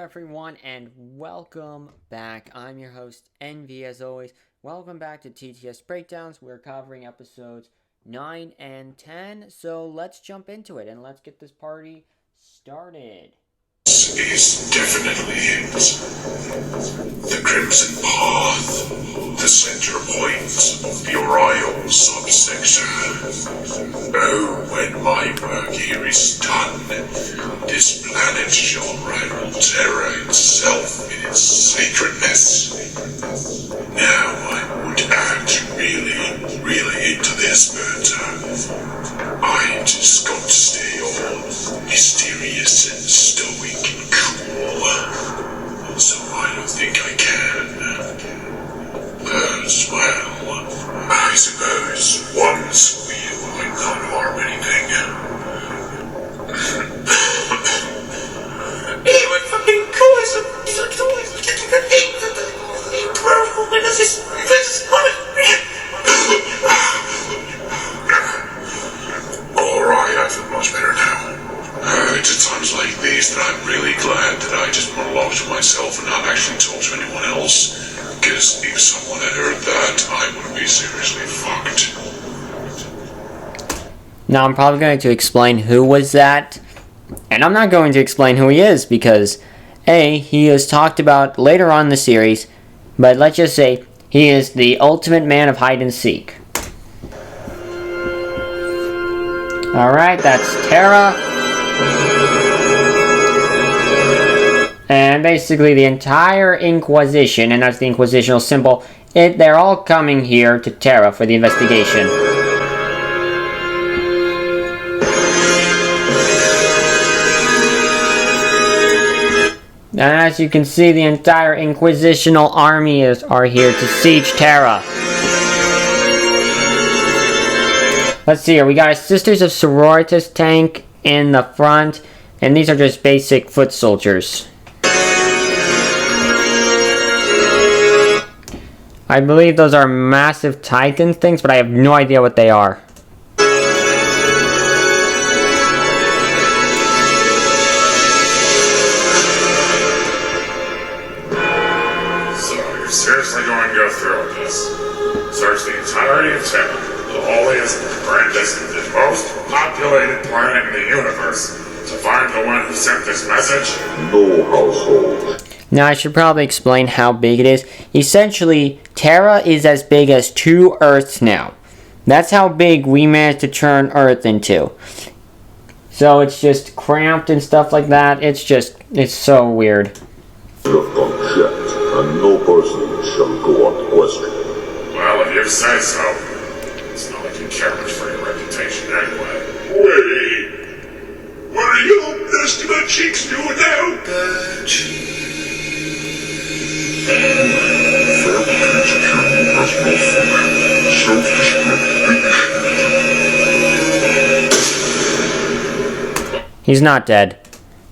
everyone, and welcome back. I'm your host, Envy, as always. Welcome back to TTS Breakdowns. We're covering episodes 9 and 10, so let's jump into it, and let's get this party started. Is definitely it. The Crimson Path, the center point of the Oriole subsection. Oh, when my work here is done, this planet shall rival Terra itself in its sacredness. Now I would act really into this, but I just got to stay all mysterious and stoic and cool, so I don't think I can. As well, I suppose once we might not harm anything. He would fucking cool as Alright, I feel much better now. It's at times like these that I'm really glad that I just monologued to myself and not actually told to anyone else. Because if someone had heard that, I would be seriously fucked. Now, I'm probably going to explain who was that, and I'm not going to explain who he is because, A, he is talked about later on in the series, but let's just say he is the ultimate man of hide and seek. Alright, that's Terra. And basically the entire Inquisition, and that's the Inquisitional symbol, they're all coming here to Terra for the investigation. And as you can see, the entire Inquisitional army are here to siege Terra. Let's see here, we got a Sisters of Sororitas tank in the front, and these are just basic foot soldiers. I believe those are massive Titan things, but I have no idea what they are. So, you're seriously going to go through with this? Search the entirety of Terra, the holiest, grandest, and most populated planet in the universe, to find the one who sent this message? No household. Now, I should probably explain how big it is. Essentially, Terra is as big as 2 Earths now. That's how big we managed to turn Earth into. So it's just cramped and stuff like that. It's so weird. You have gone checked, and no person shall go unquestioned. Well, if you say so. It's not like you care much for your reputation anyway. Wait! What are you dusty butt cheeks doing now? He's not dead.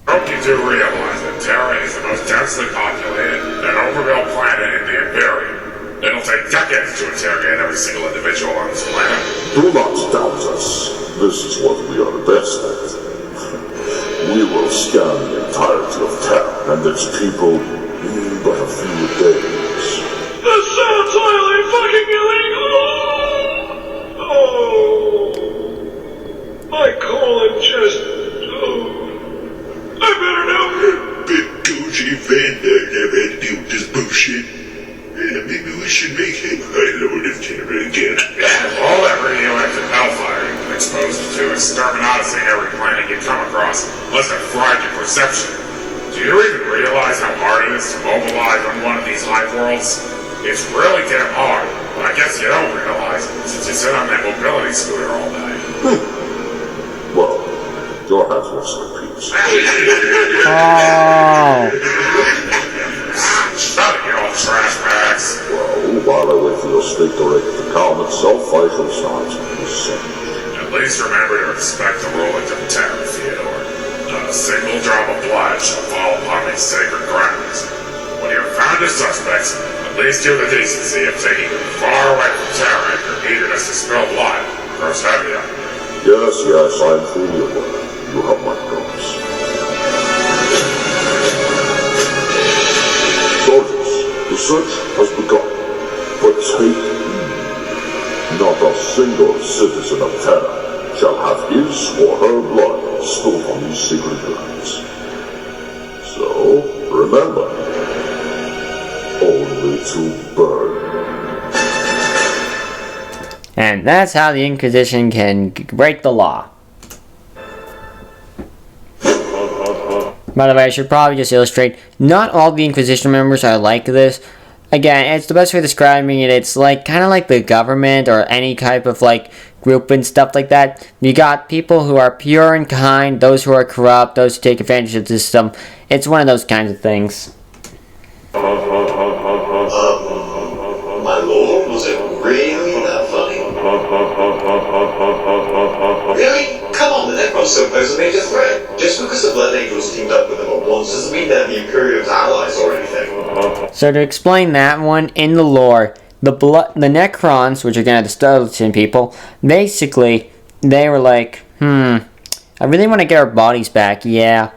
Hope you do realize that Terra is the most densely populated and overbuilt planet in the Imperium. It'll take decades to interrogate every single individual on this planet. Do not doubt us. This is what we are best at. We will scan the entirety of Terra and its people in but a few days. This sounds highly fucking illegal! Oh, my colon just... I better know. Bit Gucci Vanda never had to deal with this bullshit. Yeah, maybe we should make him High Lord of Terra again. All that radioactive hellfire you've been exposed to exterminating every planet you come across must have fried your perception. Do you even realize how hard it is to mobilize on one of these hive worlds? It's really damn hard, but I guess you don't realize since you sit on that mobility scooter all day. Well, your hands will slip peace. Oh. Shut it, you old trash bags. Well, while I wait for your snake to rake the calm itself, I shall start the same. At least remember to respect the rulings of Terra, Theodore. Not a single drop of blood shall fall upon these sacred grounds. When you have found your suspects, at least do the decency of taking them far away from Terra if your eagerness to spill blood grows heavy on you. Yes, I'm fully aware. You have my promise. skeleton of Terra shall have his or her blood spilled on these sacred grounds. So, remember, only to burn. And that's how the Inquisition can break the law. By the way, I should probably just illustrate, not all the Inquisition members are like this. Again, it's the best way of describing it. It's like kind of like the government or any type of like group and stuff like that. You got people who are pure and kind, those who are corrupt, those who take advantage of the system. It's one of those kinds of things. My lord, was it really that funny? Really? Come on, the Necrons still pose a major threat. Just because the Blood Angels teamed up with them at once doesn't mean they're the Imperium's allies or anything. So to explain that one, in the lore, the Necrons, which are kind of the skeleton people, basically, they were like, I really want to get our bodies back, yeah.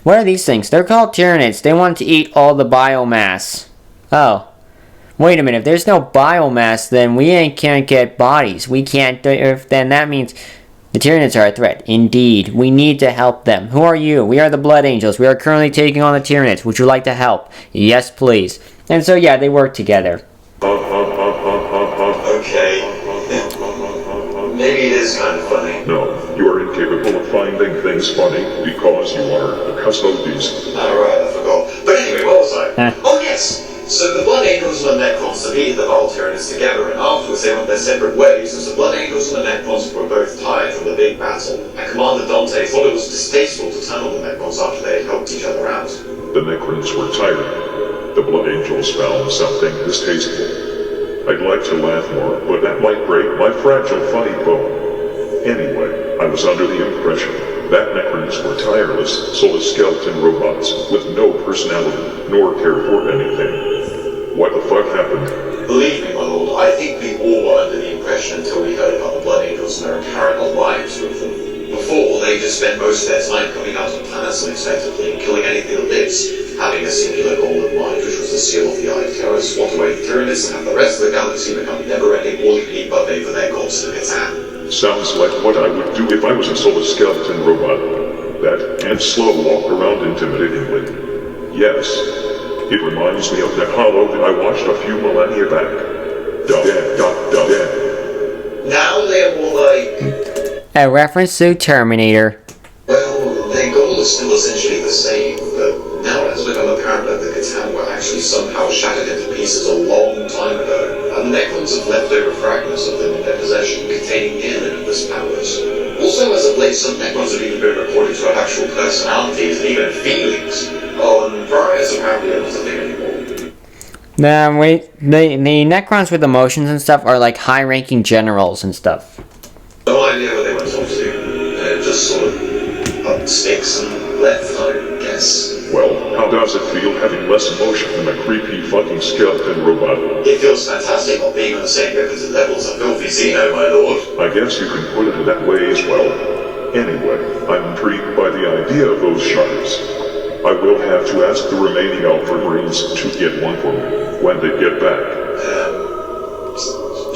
What are these things? They're called Tyranids. They want to eat all the biomass. Oh. Wait a minute, if there's no biomass, then we can't get bodies. We can't, then that means the Tyranids are a threat. Indeed, we need to help them. Who are you? We are the Blood Angels. We are currently taking on the Tyranids. Would you like to help? Yes, please. And so, yeah, they work together. Okay. Maybe it is kind of funny. No, you are incapable of finding things funny because you are a custodies. Alright, I forgot. But anyway, what was I? Oh yes! So the Blood Angels and the Necrons defeated the Vile Tyranids together, and afterwards they went their separate ways, as the Blood Angels and the Necrons were both tired from the big battle, and Commander Dante thought it was distasteful to turn on the Necrons after they had helped each other out. The Necrons were tired. The Blood Angels found something distasteful. I'd like to laugh more, but that might break my fragile funny bone. Anyway, I was under the impression that Necrons were tireless, soulless skeleton robots with no personality, nor care for anything. What the fuck happened? Believe me, my lord, I think we all were under the impression until we heard about the Blood Angels and their apparent alliance with them. Before, they just spent most of their time coming out of planets unexpectedly and killing anything that lives, having a singular goal in mind, which was to seal off the Eye of Terror, swat away the Tyranids, and have the rest of the galaxy become never-ending all-you-can-eat buffet for their gods to Catan. Sounds like what I would do if I was a soulless skeleton robot. That and slow walk around intimidatingly. Yes, it reminds me of that hollow that I watched a few millennia back. Now they're more like... A reference to Terminator. Well, their goal is still essentially the same, but now it has become apparent that the Catan were actually somehow shattered into pieces a long time ago, and the Necrons have leftover fragments of them in their possession containing near limitless powers. Also, as of late, some Necrons have even been reported to have actual personalities and even feelings. Oh, and Briar's apparently not a thing anymore. The Necrons with emotions and stuff are like high-ranking generals and stuff. No idea what they went off to. They're just sort of up sticks and left, I guess. Well, how does it feel having less emotion than a creepy fucking skeleton robot? It feels fantastic not being on the same limited level as a filthy Xeno, my lord. I guess you can put it that way as well. Anyway, I'm intrigued by the idea of those shards. I will have to ask the remaining Alpha Marines to get one for me when they get back.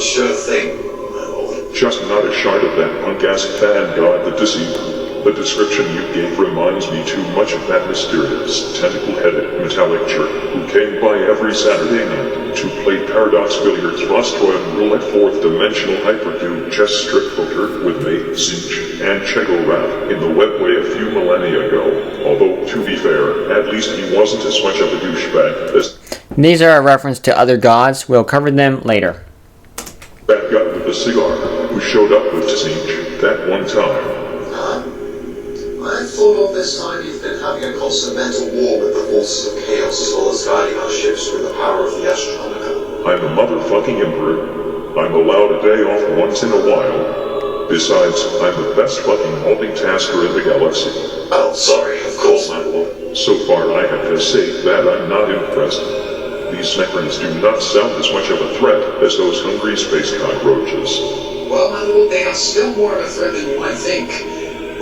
Sure thing, my lord. Just not a shard of that punk-ass fan god the Deceiver. The description you gave reminds me too much of that mysterious, tentacle-headed, metallic jerk who came by every Saturday night to play Paradox Billiards, Vostroyan Roulette, fourth-dimensional hypercube chess strip poker with me, Zinch, and Chego Rap in the webway a few millennia ago. Although, to be fair, at least he wasn't as much of a douchebag as... These are a reference to other gods. We'll cover them later. That guy with the cigar who showed up with Zinch that one time. I thought all this time you've been having a constant mental war with the forces of chaos as well as guiding our ships through the power of the Astronomica. I'm a motherfucking emperor. I'm allowed a day off once in a while. Besides, I'm the best fucking multitasker in the galaxy. Oh, sorry, of course, my lord. So far I have to say that I'm not impressed. These Necrons do not sound as much of a threat as those hungry space cockroaches. Well, my lord, they are still more of a threat than you might think.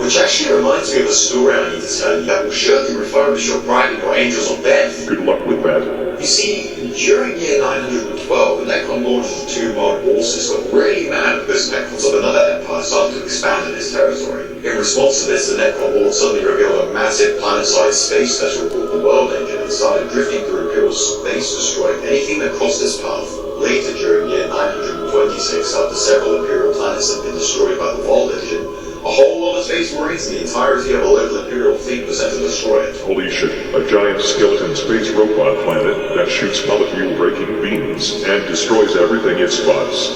Which actually reminds me of a story I need to tell you that will surely refurbish your pride and your angels of death. Good luck with that. You see, during year 912, the Necron Lords of the Two World Forces got really mad because Necrons of another empire started to expand in his territory. In response to this, the Necron Lords suddenly revealed a massive planet-sized space vessel called the World Engine and started drifting through Imperial space, destroying anything that crossed its path. Later, during year 926, after several Imperial planets had been destroyed by the World Engine, a whole lot of Space Marines and the entirety of a local Imperial fleet was sent to destroy it. Holy shit, a giant skeleton space robot planet that shoots molecule-breaking beams and destroys everything it spots.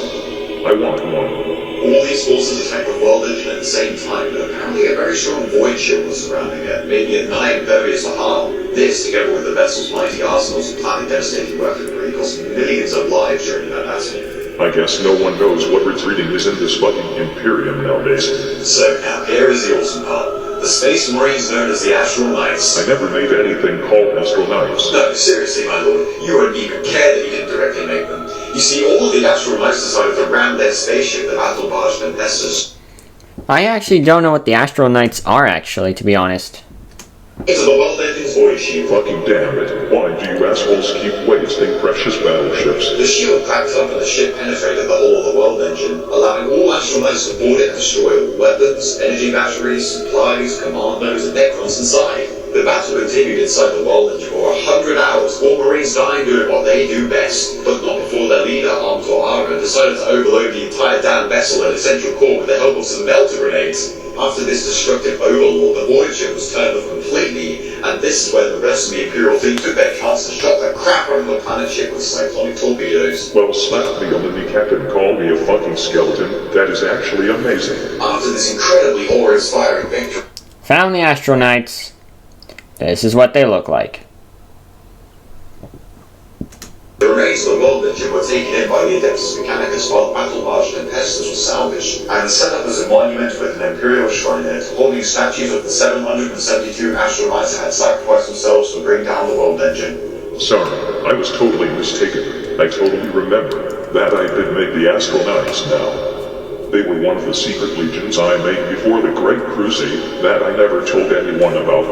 I want one. All these forces attacked the World Engine at the same time, but apparently a very strong void shield was surrounding it, making it nigh impervious to harm. This, together with the vessel's mighty arsenals of planet-devastating weaponry, cost millions of lives during that battle. I guess no one knows what retreating is in this fucking Imperium nowadays. So now here is the awesome part. The Space Marines known as the Astral Knights. I never made anything called Astral Knights. No, seriously, my lord. You wouldn't even care that you didn't directly make them. You see, all of the Astral Knights decided to ram their spaceship, the Battle Barge Tempestus. I actually don't know what the Astral Knights are, actually, to be honest. Into the World Engine's void shield. Fucking damn it. Why do you assholes keep wasting precious battleships? The shield cracked up and the ship penetrated the hull of the World Engine, allowing all Astral Knights to board it and destroy all weapons, energy batteries, supplies, commandos, and Necrons inside. The battle continued inside the World Engine for 100 hours, all Marines dying doing what they do best, but not before their leader, armed to Ara, decided to overload the entire damn vessel and its central core with the help of some melter grenades. After this destructive overlord, the void ship was turned off completely, and this is where the rest of the Imperial fleet took their chance and shot the crap out of the planet ship with cyclonic torpedoes. Well, slap me on the kneecap and call me a fucking skeleton. That is actually amazing. After this incredibly awe-inspiring victory, Found the Astral Knights. This is what they look like. the remains of the World Engine were taken in by the Adeptus Mechanicus while the Battle Barge Tempestus was salvaged, and set up as a monument with an Imperial shrine in it, holding statues of the 772 Astral Knights that had sacrificed themselves to bring down the World Engine. Sorry, I was totally mistaken. I totally remember that I did make the Astral Knights now. They were one of the secret legions I made before the Great Crusade that I never told anyone about.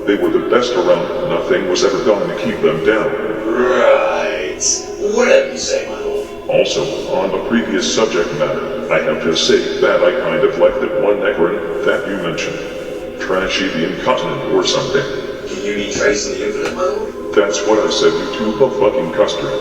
They were the best around. Nothing was ever going to keep them down. Right. Whatever you say, my lord. Also, on the previous subject matter, I have to say that I kind of like that one Necron that you mentioned. Trashy the Incontinent or something. Can you be traced in the infinite, my lord? That's what I said, you two a fucking custard.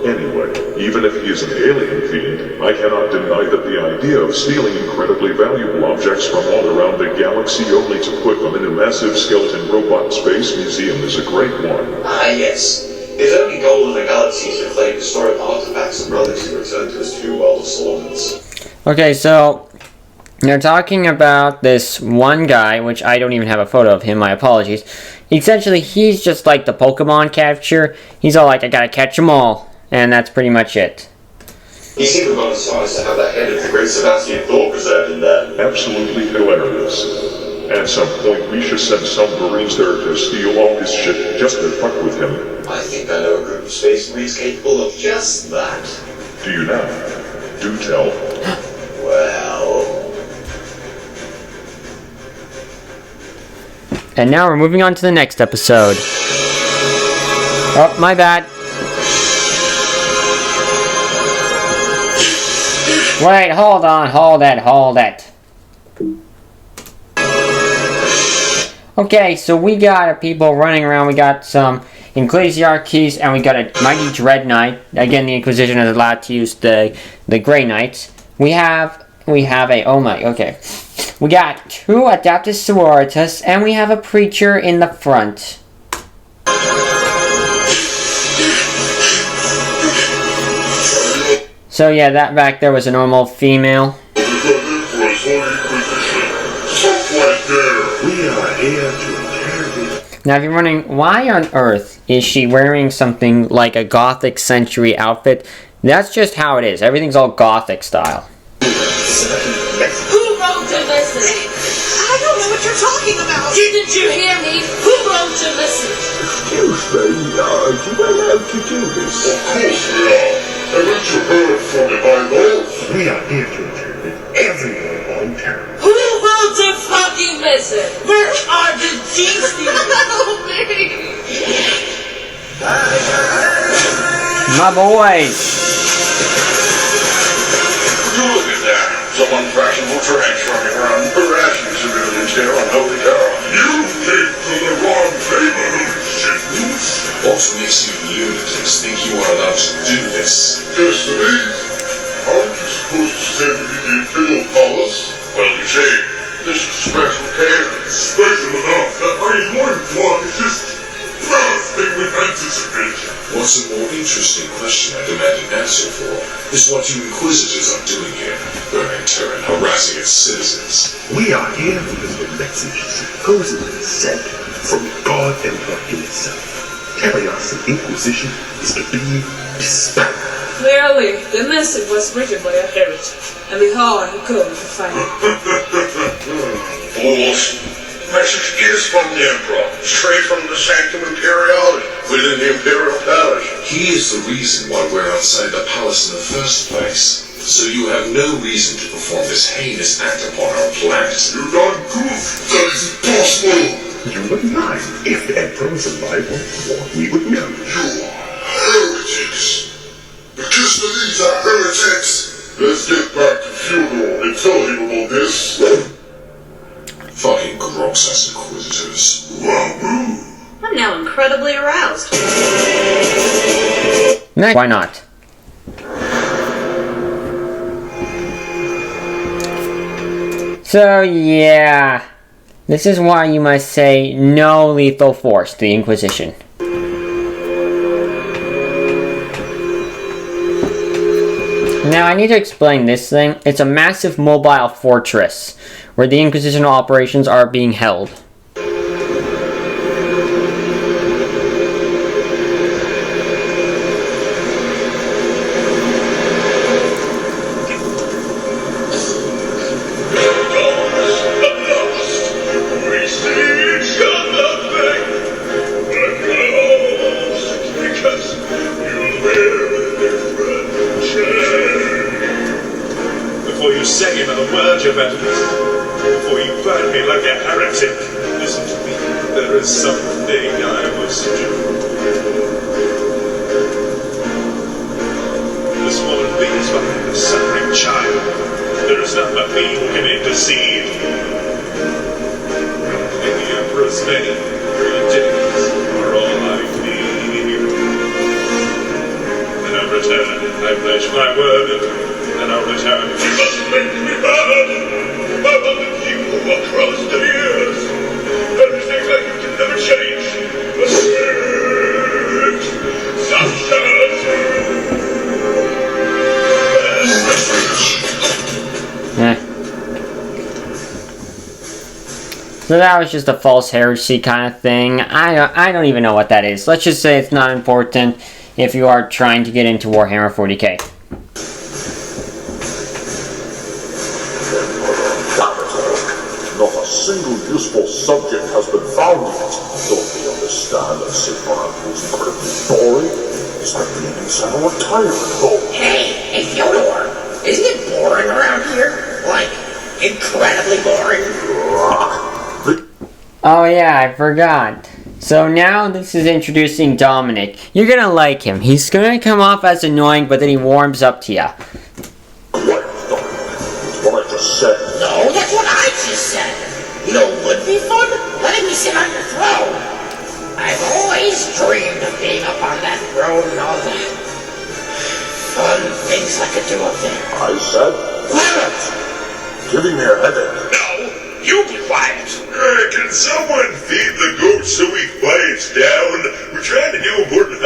Anyway, even if he is an alien fiend, I cannot deny that the idea of stealing incredibly valuable objects from all around the galaxy only to put them in a massive skeleton robot space museum is a great one. Ah, yes. His only goal in the galaxy is to claim historic artifacts and relics and return to his true world of Solomons. Okay, so they're talking about this one guy, which I don't even have a photo of him, my apologies. Essentially, he's just like the Pokemon catcher. He's all like, I gotta catch them all. And that's pretty much it. He seemed to have gone as far as to have the head of the great Sebastian Thor preserved in there. Absolutely hilarious. At some point, we should send some Marines there to steal all his shit just to fuck with him. I think I know a group of Space Marines capable of just that. Do you now? Do tell. Well... And now we're moving on to the next episode. Oh, my bad. Wait, hold on, hold it. Okay, so we got people running around. We got some Ecclesiarchies, and we got a Mighty Dread Knight. Again, the Inquisition is allowed to use the Grey Knights. We have a, oh my, okay. We got 2 Adeptus Sororitas, and we have a Preacher in the front. So yeah, that back there was a normal female. Now if you're wondering, why on earth is she wearing something like a Gothic century outfit? That's just how it is. Everything's all Gothic style. Who wrote to listen? I don't know what you're talking about. Didn't you hear me? Who wrote to listen? Excuse me, are you allowed to do this? Of course we are. Haven't you heard from me, my lord? We are here to interpret everyone on town. Who wrote to the fucking missing? Where are the G's? Help me! My boys! Look at that. Some unfashionable trash running around harassing civilians here on Holy Terror. You came to the wrong neighborhood, shitens. What makes you lunatics think you are allowed to do this? Just to me. Aren't you supposed to stand in the Imperial Palace? Well, you see, this is special care. Special enough that my loincloth is just bursting with anticipation. What's a more interesting question I demand an answer for is what you Inquisitors are doing here, burning terror and harassing its citizens. We are here because the message supposedly sent from God Emperor himself. Telling us the Inquisition is to be dispelled. Clearly, the message was written by a heretic, and we are going to find it. Fools. Message is from the Emperor, straight from the Sanctum Imperialis, within the Imperial Palace. He is the reason why we're outside the palace in the first place. So you have no reason to perform this heinous act upon our planet. You darn goof! That is impossible! You would lie. If the Emperor was alive or born, we would know. You are heretics! The Kisleys are heretics! Let's get back to Fyodor and tell him about this. Fucking gross ass Inquisitors. Wahoo! I'm now incredibly aroused. Next. Why not? So yeah, this is why you must say no lethal force to the Inquisition. Now I need to explain this thing. It's a massive mobile fortress where the Inquisition operations are being held. Before you say another word, your Majesty, before you burn me like a heretic, listen to me. There is something I must do. This woman leaves behind a suffering child. There is none but me who can intercede. In the Emperor's name, 3 days are all I need. And in return, I pledge my word. And I'll return. You must make me bad! I will live you across the years! Everything like you can never change! But it So that was just a false heresy kind of thing. I don't even know what that is. Let's just say it's not important if you are trying to get into Warhammer 40k. Not a single useful subject has been found yet. Don't they understand that Sigmar is incredibly boring? It's like being inside a retirement home. Hey, Fyodor, isn't it boring around here? Like, incredibly boring? Oh yeah, I forgot. So now this is introducing Dominic. You're gonna like him. He's gonna come off as annoying, but then he warms up to you. Quiet, Dominic. It's what I just said. No, that's what I just said. You know what would be fun? Letting me sit on your throne. I've always dreamed of being up on that throne and all the fun things I could do up there. I said, quiet! Giving me a headache. No, you be quiet. Can someone feed the goat so he quiets down? We're trying to do important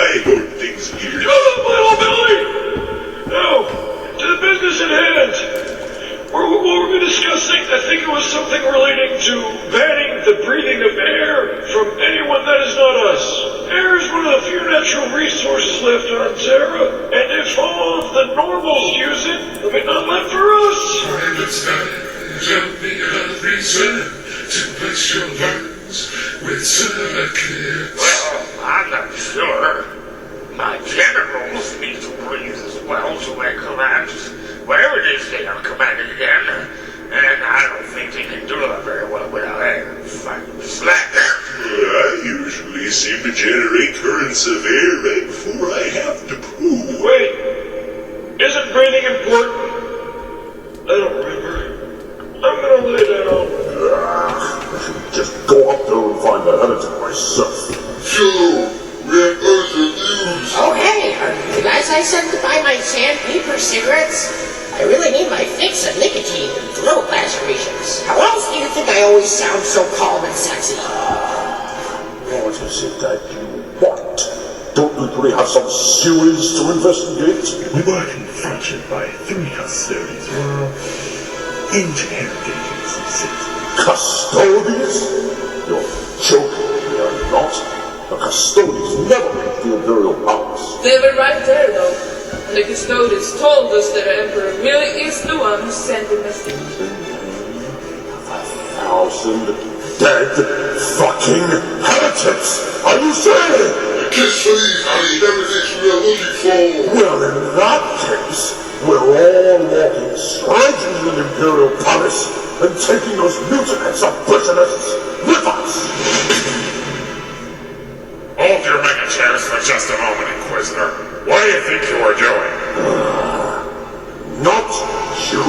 things here. Shut up, little Billy! Now, to the business at hand. What were we discussing? I think it was something relating to banning the breathing of air from anyone that is not us. Air is one of the few natural resources left on Terra, and if all of the normals use it, why not left for us? I understand. Tell me a reason to bless your lungs with care. Well, I'm not sure. My generals need to breathe as well to make commands. Whatever it is they are commanding again, and I don't think they can do that very seem to generate currents of air right before I have to poo. Wait, isn't breathing important? I don't remember. I'm gonna lay down. I should just go up there and find the heretic myself. Joe, we're both news. Oh, hey, are you guys I sent to buy my sandpaper cigarettes? I really need my fix of nicotine and throat lacerations. How else do you think I always sound so calm and sexy? What is it that you want? Don't we really have some series to investigate? We were confronted by 3 custodians while interrogating some citizens. Custodians? You're joking, we are not. The custodians never leave the Imperial Palace. They were right there, though. And the custodians told us that the Emperor really is the one who sent the message. 1,000 dead fucking heretics! Are you serious? Kiss Lee, honey, everything we are looking for. Well, in that case, we're all walking straight into the Imperial Palace and taking those mutants and prisoners with us! Hold your mega chairs for just a moment, Inquisitor. What do you think you are doing? Not you.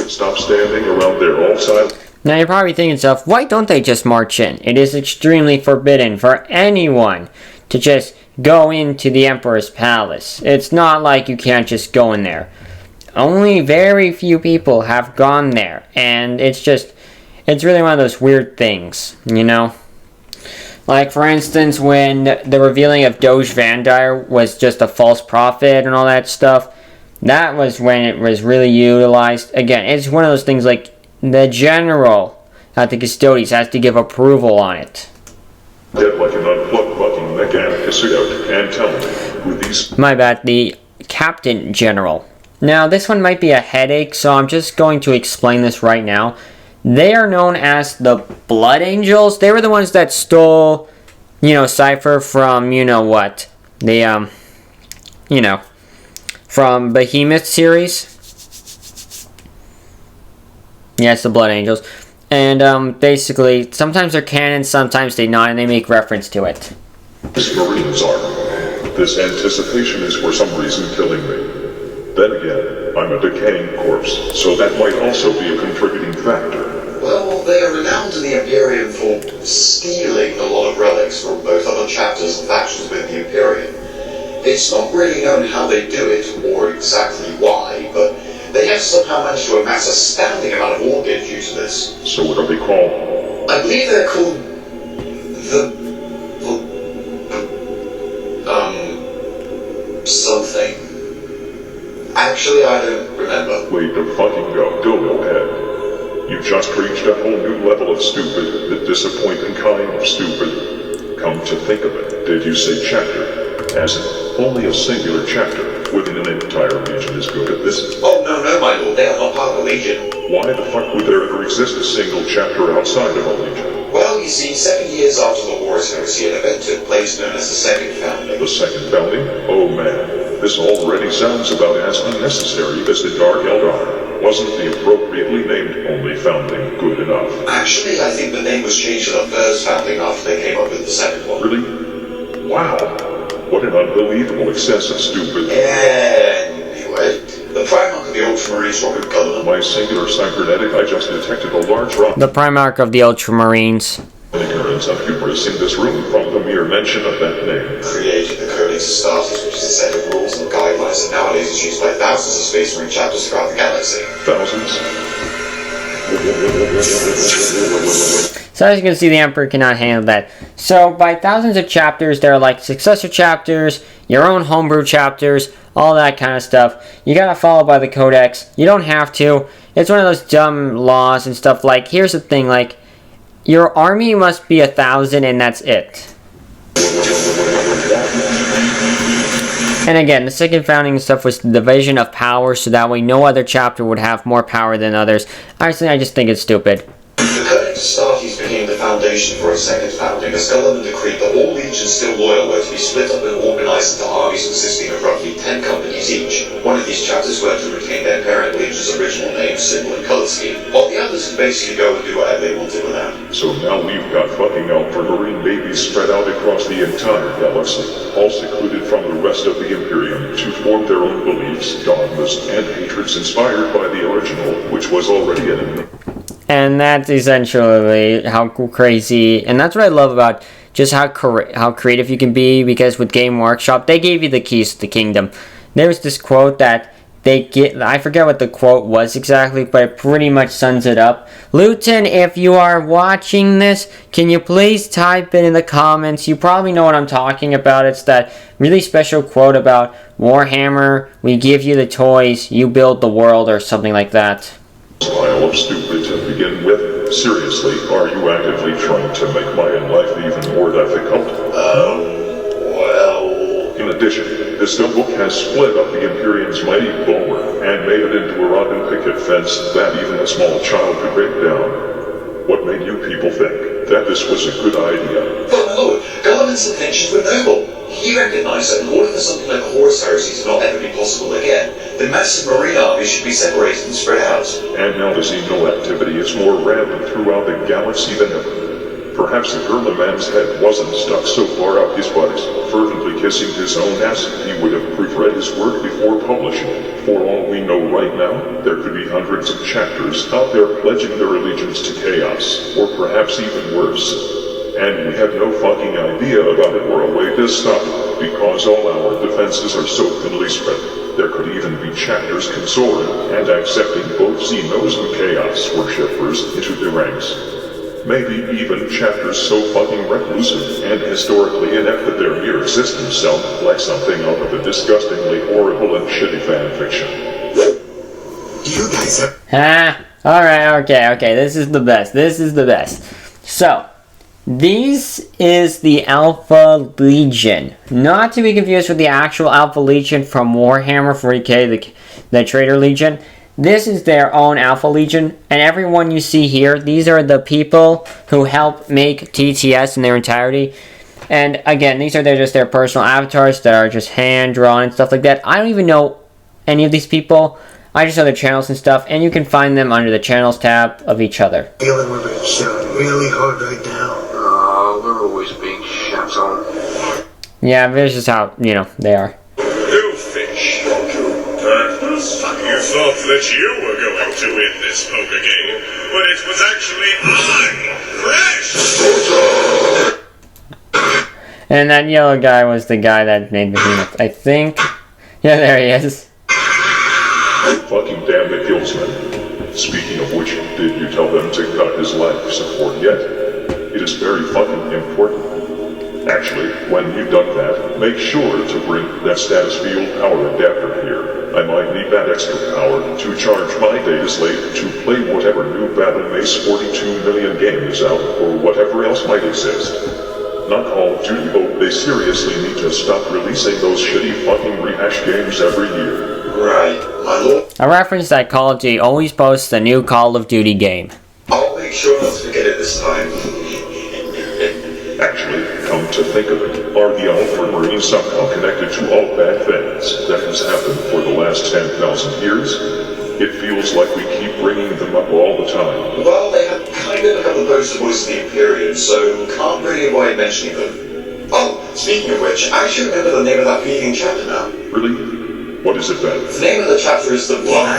Stop standing around there all silent. Now you're probably thinking to yourself, why don't they just march in? It is extremely forbidden for anyone to just go into the Emperor's palace. It's not like you can't just go in there. Only very few people have gone there, and it's really one of those weird things, you know? Like, for instance, when the revealing of Doge Vandire was just a false prophet and all that stuff, that was when it was really utilized. Again, it's one of those things like the general at the custodians has to give approval on it. Dead like an unplugged fucking mechanic suit and tell me who these... My bad, the Captain General. Now, this one might be a headache, so I'm just going to explain this right now. They are known as the Blood Angels. They were the ones that stole, Cypher from, from Behemoth series. Yes, the Blood Angels. And, basically, sometimes they're canon, sometimes they're not, and they make reference to it. These Marines are. This anticipation is for some reason killing me. Then again, I'm a decaying corpse, so that might also be a contributing factor. Well, they are renowned in the Imperium for stealing a lot of relics from both other chapters and factions within the Imperium. It's not really known how they do it, or exactly why, but they have somehow managed to amass a astounding amount of orchid due to this. So what are they called? I believe they're called something. Actually, I don't remember. Wait the fucking go ahead. You just reached a whole new level of stupid, the disappointing kind of stupid. Come to think of it, did you say chapter? As in, only a singular chapter within an entire region is good at this? Oh, no, my lord, they are not part of the Legion. Why the fuck would there ever exist a single chapter outside of a Legion? Well, you see, 7 years after the Horus Heresy, an event took place known as the Second Founding. The Second Founding? Oh man, this already sounds about as unnecessary as the Dark Eldar. Wasn't the appropriately named Only Founding good enough? Actually, I think the name was changed to the First Founding after they came up with the second one. Really? Wow. What an unbelievable excess of stupid. Anyway, the Primarch of the Ultramarines rocket gunner. My singular cybernetic, I just detected a large rock. The Primarch of the Ultramarines. Ignorance of hubris in this room from the mere mention of that name. Created the Codex Astartes, which is a set of rules and guidelines that nowadays is used by thousands of Space Marine chapters throughout the galaxy. Thousands? So as you can see, the Emperor cannot handle that. So by thousands of chapters, there are like successor chapters, your own homebrew chapters, all that kind of stuff. You gotta follow by the Codex. You don't have to. It's one of those dumb laws and stuff. Like, here's the thing, like, your army must be 1,000 and that's it. And again, the second founding stuff was the division of power, so that way no other chapter would have more power than others. Honestly, I just think it's stupid. The Codex Astartes became the foundation legitimation for a second founding, as Gulliman decreed that all legions still loyal were to be split up and organized into armies consisting of roughly 10 companies each. One of these chapters were to retain their parent legion's original name, symbol, and color scheme, while the others could basically go and do whatever they wanted with that. So now we've got fucking ultramarine babies spread out across the entire galaxy, all secluded from the rest of the Imperium, to form their own beliefs, dogmas, and hatreds inspired by the original, which was already an. And that's essentially how crazy, and that's what I love about just how creative you can be, because with Game Workshop, they gave you the keys to the kingdom. There's this quote that I forget what the quote was exactly, but it pretty much sums it up. Luton, if you are watching this, can you please type it in the comments? You probably know what I'm talking about. It's that really special quote about Warhammer, we give you the toys, you build the world, or something like that. Pile of stupid to begin with. Seriously, are you actively trying to make my life even more difficult? Well... In addition, this book has split up the Imperium's mighty bulwark and made it into a rotten picket fence that even a small child could break down. What made you people think that this was a good idea? But my lord, Gulliman's intentions were noble. He recognized that in order for something like a Horus heresy to not ever be possible again, the massive marine army should be separated and spread out. And now the Xeno activity is more rampant throughout the galaxy than ever. Perhaps the Gorilla Man's head wasn't stuck so far up his butt, fervently kissing his own ass, he would have proofread his work before publishing it. For all we know right now, there could be hundreds of chapters out there pledging their allegiance to chaos, or perhaps even worse. And we have no fucking idea about it or a way to stop it, because all our defenses are so thinly spread. There could even be chapters consoling and accepting both Xenos and Chaos worshippers into the ranks. Maybe even chapters so fucking reclusive and historically inept that their mere existence sound like something out of a disgustingly horrible and shitty fanfiction. You guys are... Alright, okay, this is the best. So, this is the Alpha Legion. Not to be confused with the actual Alpha Legion from Warhammer 40k, the Traitor Legion. This is their own Alpha Legion, and everyone you see here, these are the people who help make TTS in their entirety. And again, these are just their personal avatars that are just hand-drawn and stuff like that. I don't even know any of these people. I just know their channels and stuff, and you can find them under the channels tab of each other. Feeling we're being shot really hard right now. We're always being shot on. Yeah, this is how, they are. You fish. You thought that you were going to win this poker game, but it was actually I, Crash! And that yellow guy was the guy that made Behemoth, I think. Yeah, there he is. Fucking damn it, Guildsman. Speaking of which, did you tell them to cut his life support yet? It is very fucking important. Actually, when you've done that, make sure to bring that status field power adapter here. I might need that extra power to charge my data slate to play whatever new Battle Mace 42 million game is out, or whatever else might exist. Not Call of Duty, but they seriously need to stop releasing those shitty fucking rehash games every year. Right, my lord. A reference that Call of Duty always posts a new Call of Duty game. I'll make sure not to forget it this time. Actually, come to think of it, are the Ultramarines somehow connected to all bad things that has happened for the last 10,000 years? It feels like we keep bringing them up all the time. Well, they have kind of become the poster boys of the Imperium, so can't really avoid mentioning them. Oh, speaking of which, I actually remember the name of that Bit Gangster chapter now. Really? What is it then? The name of the chapter is The Blood.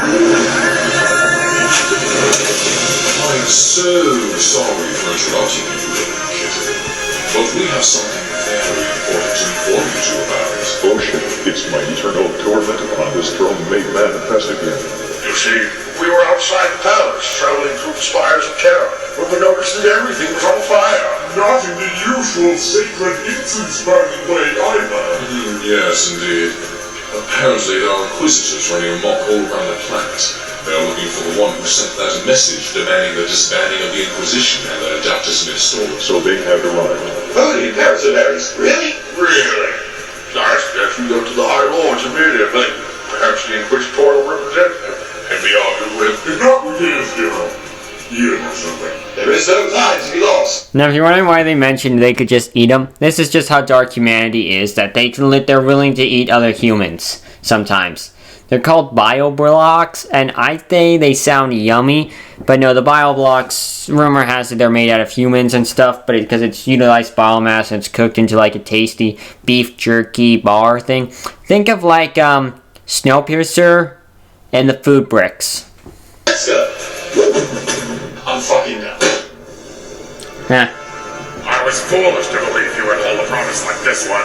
I'm so sorry for interrupting you, but we have something very important to inform you two about. Oh shit, it's my eternal torment upon this throne made manifest again. You see, we were outside the palace, traveling through the spires of terror, when we noticed that everything was on fire. Not in the usual sacred incense burning way either. Yes, indeed. Apparently there are inquisitors running amok all around the planet. They're looking for the one who sent that message demanding the disbanding of the Inquisition and their adapters and installers. So they have arrived. Holy mercenaries, really? Really? I suggest we go to the High Lords immediately. Perhaps the Inquisitorial representative can be argued with. If not with his, General. You know something. There is no time to be lost. Now, if you're wondering why they mentioned they could just eat them, this is just how dark humanity is, that they're willing to eat other humans, sometimes. They're called bioblocks, and I think they sound yummy, but no, the bioblocks, rumor has it they're made out of humans and stuff, but because it's utilized biomass and it's cooked into like a tasty beef jerky bar thing. Think of like, Snowpiercer and the food bricks. Let's go. I'm fucking down. I was foolish to believe you would hold a promise like this one.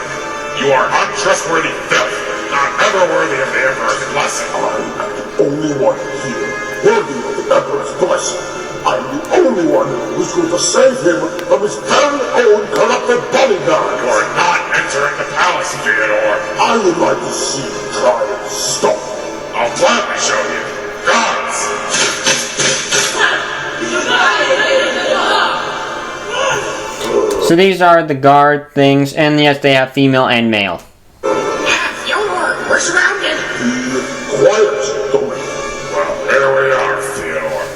You are untrustworthy filth, not ever worthy of the Emperor's blessing. I'm the only one here worthy of the Emperor's blessing. I'm the only one who's going to save him from his very own corrupted bodyguard. You are not entering the palace, Theodore. I would like to see you try and stop. I'll gladly show you. Guards! So these are the guard things, and yes, they have female and male. We're surrounded. Be quiet, Dory. Well, here we are, Theodore.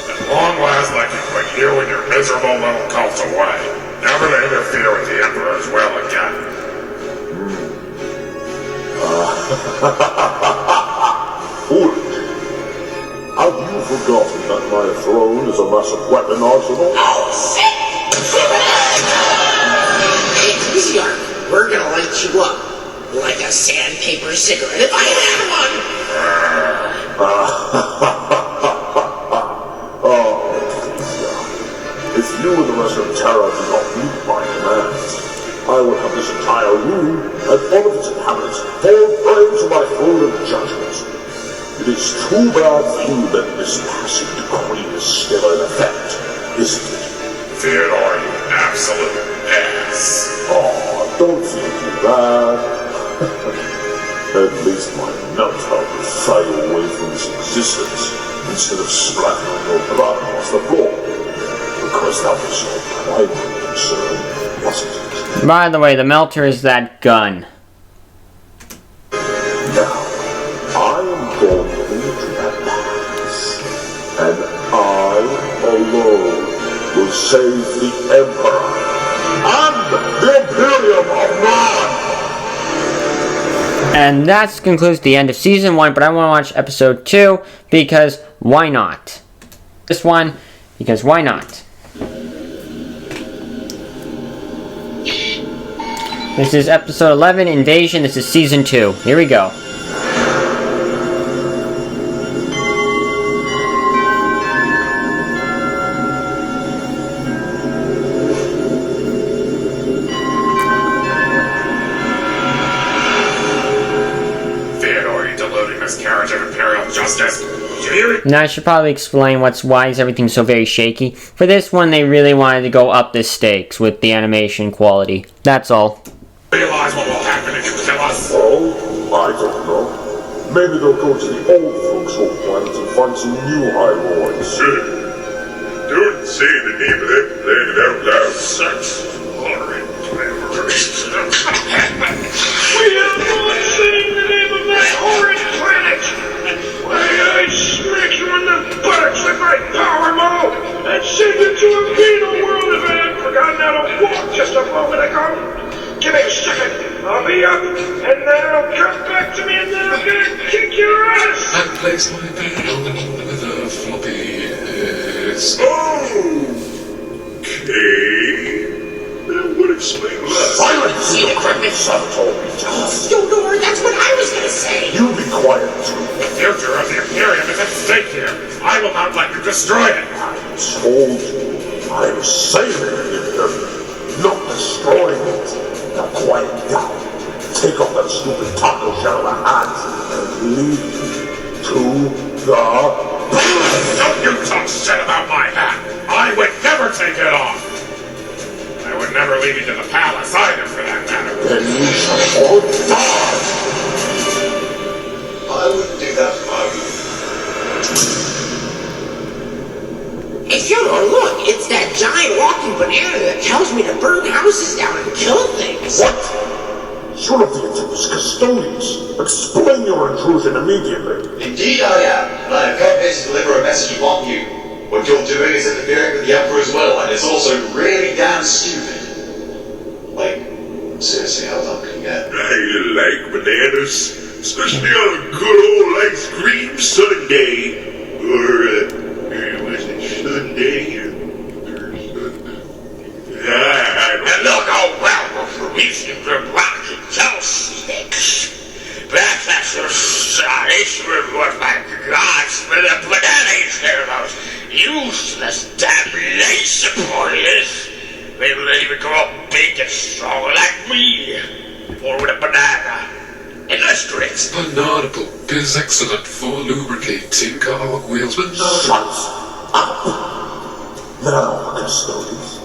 At long last I can put you and your miserable little cult away, never to interfere with the Emperor's will again. Foolish. Have you forgotten that my throne is a massive weapon arsenal? Oh, shit! Hey, easy, Ark. We're gonna light you up. Like a sandpaper cigarette if I had one! Oh, if you and the rest of Terra do not meet my commands, I will have this entire room and all of its inhabitants fall prey to my throne of judgment. It is too bad for you that this passing decree is still in effect, isn't it? Theodore, you absolute ass. Oh, don't feel too bad. At least my melt heart will fly away from its existence instead of splattering your blood across the floor. Because that was your primary concern, wasn't it? By the way, the melter is that gun. Now, I am going into that palace, and I alone will save the Emperor and the Imperium of Man! And that concludes the end of Season 1, but I want to watch Episode 2, because why not? This one, because why not? This is Episode 11, Invasion. This is Season 2. Here we go. Now I should probably explain why is everything so very shaky. For this one, they really wanted to go up the stakes with the animation quality. That's all. Realize what will happen if you kill us? Oh, I don't know. Maybe they'll go to the old folks' home planet and find some new High Lords. Don't say the name of that planet out loud. Such horrid memories. We have not saying the name of that horrid planet! Why, I'd smack you in the buttocks with my power mode and send you to a penal world if I hadn't forgotten how to walk just a moment ago. Give me a second. I'll be up, and then it'll come back to me, and then I'm gonna kick your ass! And place my pedal with a floppy disk. Okay. That would explain that. Silence! See the equipment? Subtle. Theodore, that's what I was gonna say! You be quiet, too. The future of the Imperium is at stake here. I will not let you destroy it. I told you, I'm saving the Imperium, not destroying it. Now quiet down. Take off that stupid taco shell of a hat and lead me to the... Don't you talk shit about my hat. I would never take it off. I would never leave you to the palace either, for that matter. Then you shall all die. I wouldn't do that if I were you. Hey, Theodore, look! It's that giant walking banana that tells me to burn houses down and kill things! What? You're not the intended custodians. Explain your intrusion immediately. Indeed I am, and I have come here to deliver a message upon you. What you're doing is interfering with the Emperor as well, and it's also really damn stupid. Like, seriously, how dumb can you get? I like bananas, especially on a good old ice cream sundae. Or, was it Sunday? And look, oh well, for reason for blocking toast sticks. That's issue of what my gods for the bananas there, those useless damnation pointers. They will even grow up big and strong like me. Or with a banana. Illustrates. Banana pulp is excellent for lubricating cogwheels, but not... Shut up! Now, Custodians,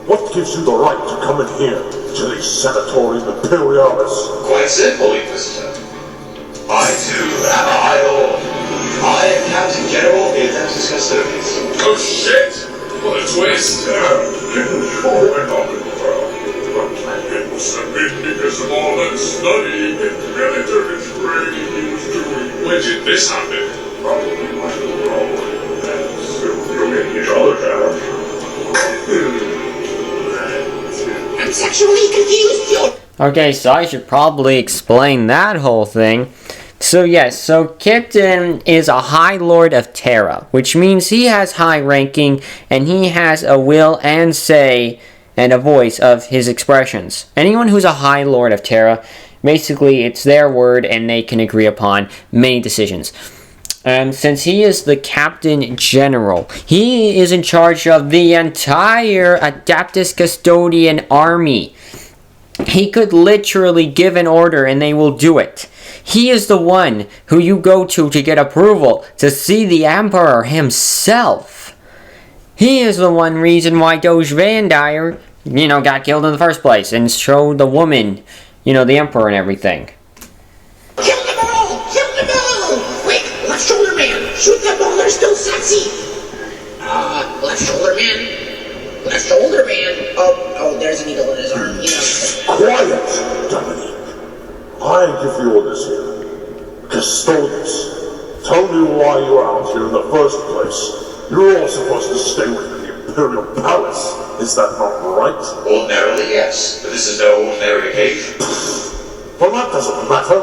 what gives you the right to come in here to the Sanatorium Imperialis? Quite simple, Inquisitor. I too am a High Lord. I am Captain General of the Adeptus Custodians. Oh shit! What a twist! Because of all that studying and military training he was doing. When did this happen? Probably my little role. And so you'll get each other down. I'm sexually confused, you're... Okay, so I should probably explain that whole thing. So yes, so Kipton is a High Lord of Terra, which means he has high ranking and he has a will and say and a voice of his expressions. Anyone who's a High Lord of Terra, basically it's their word and they can agree upon many decisions. Since he is the Captain General, he is in charge of the entire Adeptus Custodian army. He could literally give an order and they will do it. He is the one who you go to get approval to see the Emperor himself. He is the one reason why Doge Vandire, got killed in the first place and showed the woman, the Emperor and everything. Kill them all! Kill them all! Quick, left shoulder man! Shoot them while they're still sexy! Left shoulder man? Left shoulder man? Oh, there's a needle in his arm, Quiet, Dominique. I give the orders here. Custodians, tell me why you're out here in the first place. You're all supposed to stay within the Imperial Palace. Is that not right? Ordinarily, yes, but this is no ordinary occasion. Well, that doesn't matter.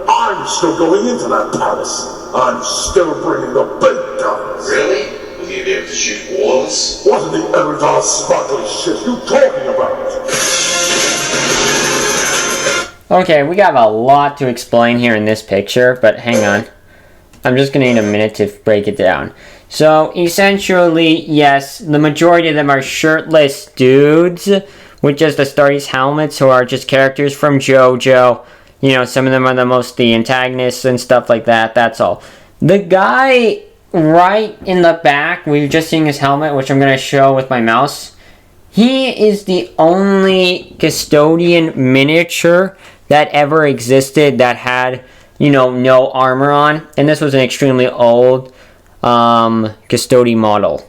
I'm still going into that palace. I'm still bringing the big guns. Really? Will you be able to shoot all of us? What in the Eridar sparkly shit you talking about? Okay, we got a lot to explain here in this picture, but hang on. I'm just going to need a minute to break it down. So, essentially, yes, the majority of them are shirtless dudes with just Astartes helmets who are just characters from JoJo. Some of them are the antagonists and stuff like that, that's all. The guy right in the back, we're just seeing his helmet, which I'm going to show with my mouse. He is the only custodian miniature that ever existed that had, no armor on. And this was an extremely old custodian model.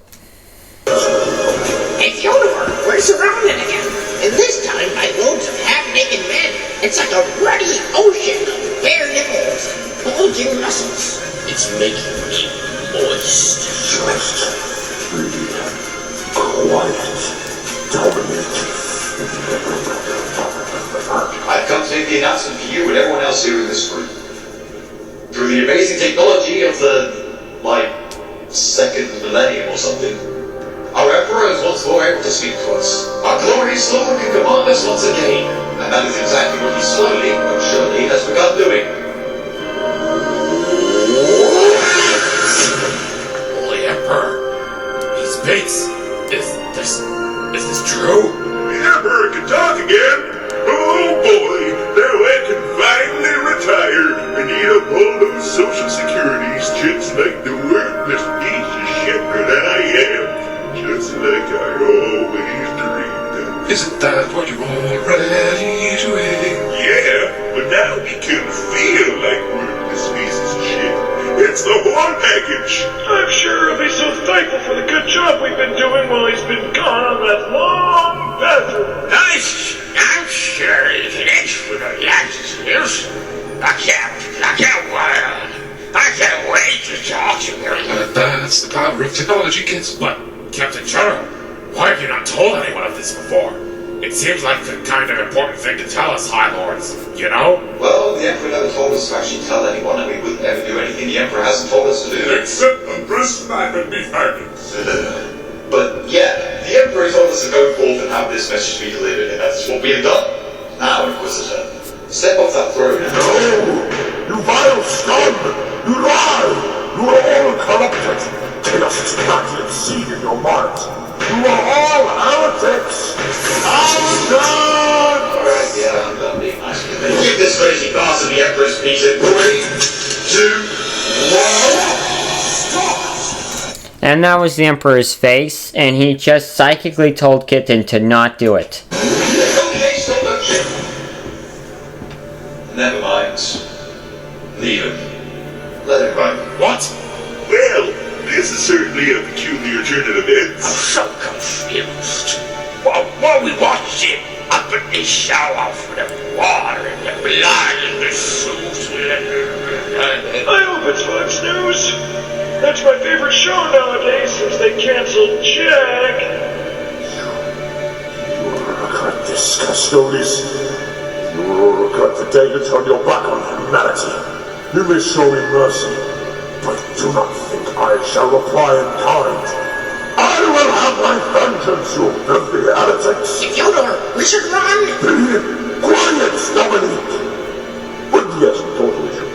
Hey, Fyodor, we're surrounded again. And this time by loads of half-naked men. It's like a ruddy ocean of bare nipples and bulging muscles. It's making me moist. Just be quiet, Dominique. I've come to make the announcement for you and everyone else here in this room. Through the amazing technology of the, second millennium or something, our Emperor is once more able to speak to us. Our glorious Lord can command us once again, and that is exactly what he slowly but surely has begun doing. Holy Emperor! He speaks! Is this true? The Emperor can talk again. Oh boy, now I can finally retire. I need up all those social securities just like the worthless piece of shit that I am. Just like I always dreamed of. Isn't that what you're already doing? Yeah, but now we can feel like worthless pieces of shit. It's the whole package. I'm sure he'll be so thankful for the good job we've been doing while he's been gone on that long bathroom. I'm sure he can itch for the laxatives. I can't wait to talk to him. That's That's the power of technology, kids. But, Captain Churro, why have you not told anyone of this before? It seems like the kind of important thing to tell us, High Lords, you know? Well, the Emperor never told us to actually tell anyone, and we would never do anything the Emperor hasn't told us to do. Except the breast map and beef packets. But yeah, the Emperor told us to go forth and have this message be delivered, and that's what we have done. Now, Inquisitor, step off that throne. No! You vile scum! You lie! You are all corrupted! Chaos is planted and seed in your minds. You are all heretics! I'm done! Alright, yeah, I'm done being nice. Give this crazy bastard the Emperor's peace in 3, 2, 1. And that was the Emperor's face, and he just psychically told Kitten to not do it. Okay, stop that shit. Never mind. Leave him. Let him run. What? Well, this is certainly a peculiar turn of events. I'm so confused. While we watched him up in the shower for the water and the blood and the soup. I hope it's Fox News. That's my favorite show nowadays since they canceled Jack. You will regret this, Custodes. You will regret the day you turn your back on humanity. You may show me mercy, but do not think I shall reply in kind. I will have my vengeance, you filthy heretics! Fyodor, we should run! Be quiet, Dominique! But yes, totally true.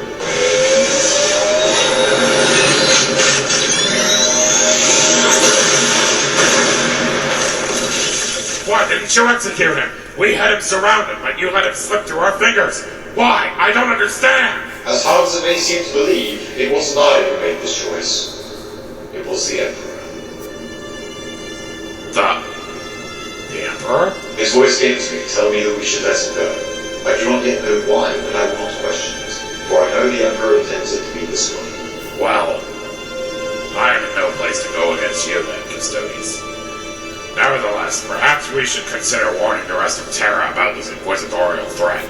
Why didn't you execute him? We had him surrounded, but you let him slip through our fingers. Why? I don't understand! As hard as it may seem to believe, it wasn't I who made this choice. It was the Emperor. The Emperor? His voice came to me, telling me that we should let him go. I do not yet know why, but I will not question it, for I know the Emperor intends it to be this way. Well, I am in no place to go against you then, Custodes. Nevertheless, perhaps we should consider warning the rest of Terra about this inquisitorial threat.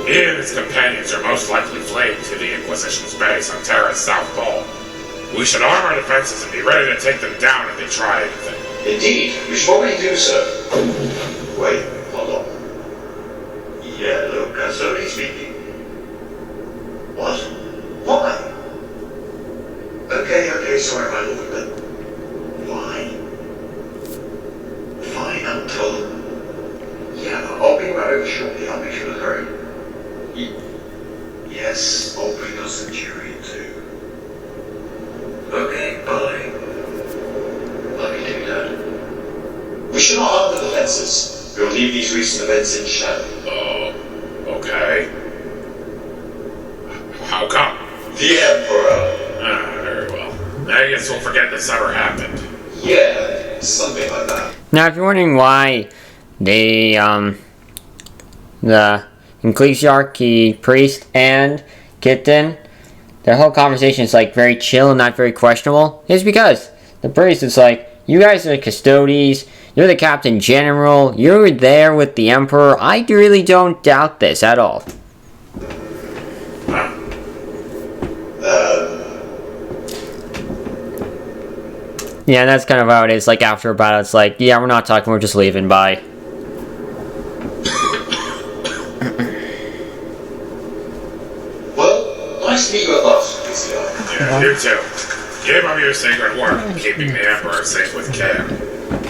He and his companions are most likely fleeing to the Inquisition's base on Terra's south pole. We should arm our defenses and be ready to take them down if they try anything. Indeed, we should already do so. Wait, hold on. Yeah, look, Custodes speaking. What? Why? Okay, sorry, my lord, but why? Fine, I'll tell them. Yeah, I'll be right over shortly. I'll make sure to hurry. Yes, I'll bring our Centurion too. Okay, bye. Love you too, Dad. We should not arm the defenses. We'll leave these recent events in shadow. Okay. How come? The Emperor. Very well. I guess we'll forget this ever happened. Yeah, something like that. Now, if you're wondering why the ecclesiarchy priest and Kitten, their whole conversation is like very chill and not very questionable, is because the priest is like, you guys are the Custodes, you're the Captain General, you're there with the Emperor, I really don't doubt this at all. Yeah, that's kind of how it is, like after a battle, it's like, yeah, we're not talking, we're just leaving, bye. Well, nice to meet you at last, PCI. Yeah, you too. Keep up your sacred work, keeping the Emperor safe with care.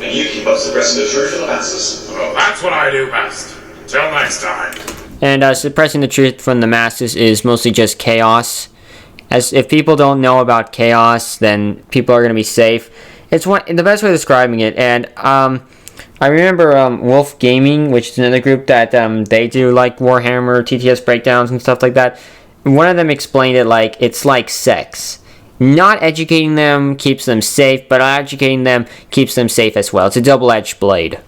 And you keep up suppressing the truth and the masses. Well, that's what I do best. Till next time. And suppressing the truth from the masses is mostly just chaos. As if people don't know about chaos, then people are going to be safe. It's the best way of describing it. And I remember Wolf Gaming, which is another group that they do like Warhammer, TTS breakdowns and stuff like that. One of them explained it like it's like sex. Not educating them keeps them safe, but educating them keeps them safe as well. It's a double-edged blade.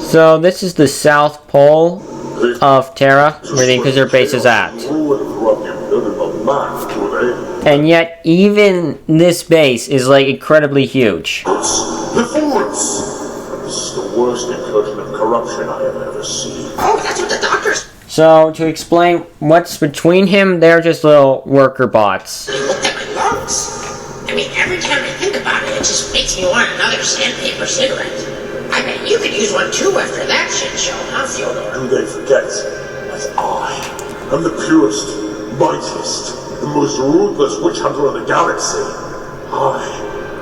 So this is the South Pole of Terra, where the Inquisitor base is at. And yet, even this base is like incredibly huge. The forts! worst incursion of corruption I have ever seen. Oh, that's what the doctors... So, to explain what's between him, they're just little worker bots. He looked at my lungs. I mean, every time I think about it, it just makes me want another sandpaper cigarette. I bet you could use one too after that shit show, huh, Fyodor? Do they forget that I am the purest, mightiest, the most ruthless witch hunter in the galaxy?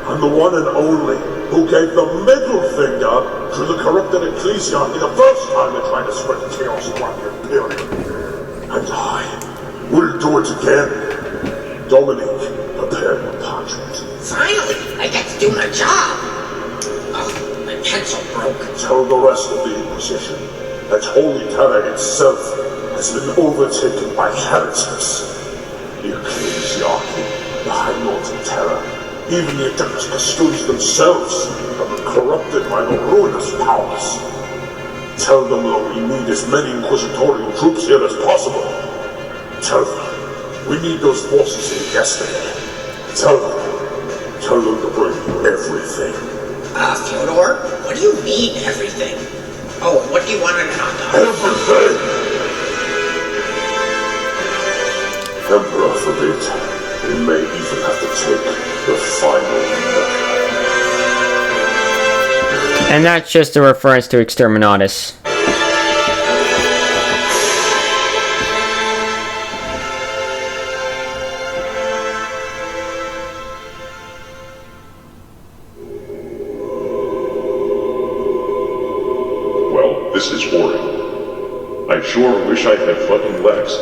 I'm the one and only who gave the middle finger to the corrupted ecclesiarchy the first time they tried to spread chaos around the Imperium. And I will do it again. Dominique, prepare your parchment. Finally, I get to do my job. Oh, my pencil broke. Tell the rest of the Inquisition that Holy Terra itself has been overtaken by heretics. The ecclesiarchy, the High Lords of Terra, even the Adeptus Custodes themselves have been corrupted by the ruinous powers. Tell them that we need as many Inquisitorial troops here as possible. Tell them we need those forces in yesterday. Tell them to bring everything. Fyodor, what do you mean, everything? Oh, and what do you want to knock off? Everything! Emperor forbid. We may even have to take the final step. And that's just a reference to Exterminatus. Well, this is boring. I sure wish I had fucking legs.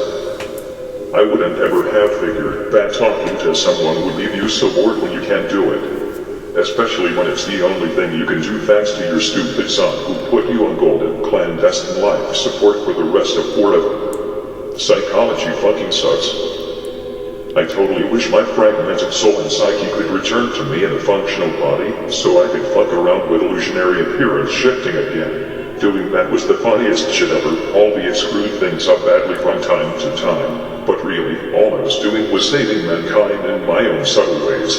I wouldn't ever have figured that talking to someone would leave you so bored when you can't do it. Especially when it's the only thing you can do thanks to your stupid son who put you on golden, clandestine life support for the rest of forever. Psychology fucking sucks. I totally wish my fragmented soul and psyche could return to me in a functional body so I could fuck around with illusionary appearance shifting again. Doing that was the funniest shit ever, albeit screwed things up badly from time to time. But really, all I was doing was saving mankind in my own subtle ways.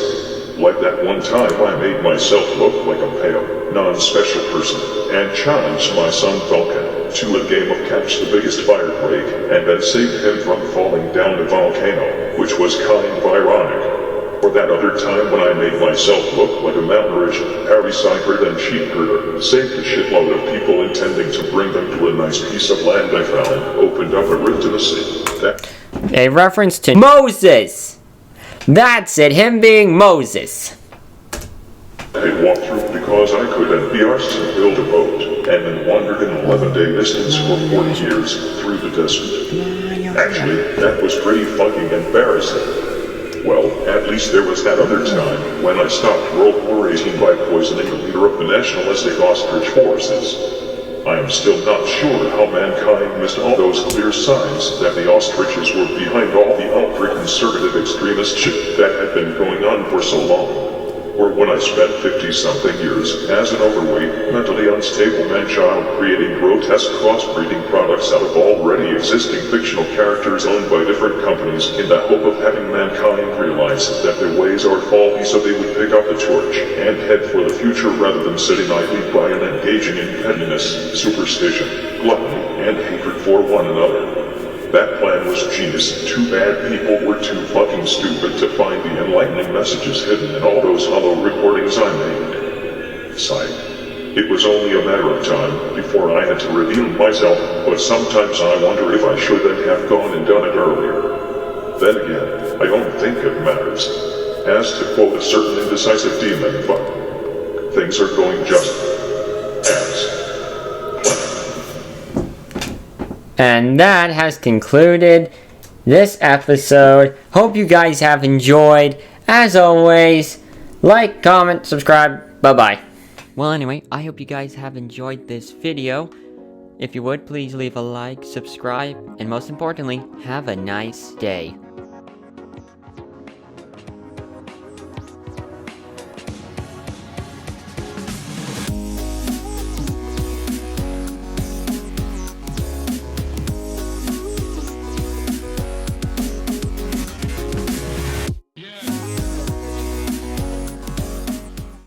Like that one time I made myself look like a pale, non-special person, and challenged my son Vulcan to a game of catch the biggest fire break, and then saved him from falling down a volcano, which was kind of ironic. Or that other time when I made myself look like a malnourished, parasite and sheep herder, saved a shitload of people intending to bring them to a nice piece of land I found, opened up a rift in the sea. A reference to Moses! That's it, him being Moses. I walked through because I could and be arsed to build a boat, and then wandered an 11-day distance for 40 years through the desert. Actually, that was pretty fucking embarrassing. Well, at least there was that other time when I stopped World War XVIII by poisoning the leader of the nationalistic ostrich forces. I am still not sure how mankind missed all those clear signs that the ostriches were behind all the ultra-conservative extremist shit that had been going on for so long. Or when I spent 50-something years as an overweight, mentally unstable man-child creating grotesque crossbreeding products out of already existing fictional characters owned by different companies in the hope of having mankind realize that their ways are faulty so they would pick up the torch and head for the future rather than sitting idly by and engaging in pettiness, superstition, gluttony, and hatred for one another. That plan was genius. Too bad people were too fucking stupid to find the enlightening messages hidden in all those hollow recordings I made. Sigh. It was only a matter of time before I had to reveal myself, but sometimes I wonder if I shouldn't have gone and done it earlier. Then again, I don't think it matters. As to quote a certain indecisive demon, but things are going just as And that has concluded this episode. Hope you guys have enjoyed. As always, like, comment, subscribe. Bye-bye. Well, anyway, I hope you guys have enjoyed this video. If you would, please leave a like, subscribe, and most importantly, have a nice day.